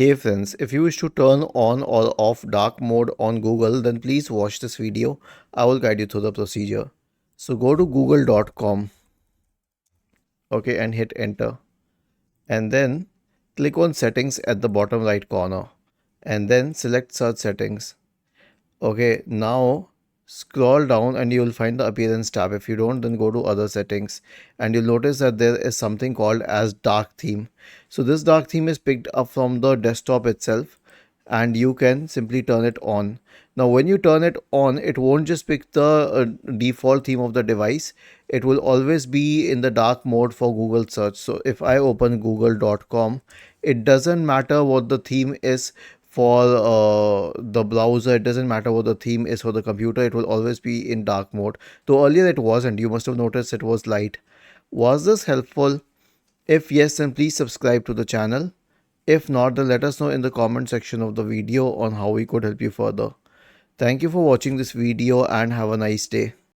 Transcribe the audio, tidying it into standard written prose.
Hey friends, if you wish to turn on or off dark mode on Google, then please watch this video. I will guide you through the procedure. So go to google.com, okay, and hit enter. And then click on settings at the bottom right corner. And then select search settings. Okay, now scroll down and you will find the appearance tab. If you don't, then go to other settings and you'll notice that there is something called as dark theme. So this dark theme is picked up from the desktop itself and you can simply turn it on. Now when you turn it on, it won't just pick the default theme of the device. It will always be in the dark mode for Google search. So if I open google.com, it doesn't matter what the theme is for the browser. It doesn't matter what the theme is for the computer. It will always be in dark mode, though earlier it wasn't. You must have noticed it was light. Was this helpful? If yes, then please subscribe to the channel. If not, then let us know in the comment section of the video on how we could help you further. Thank you for watching this video and have a nice day.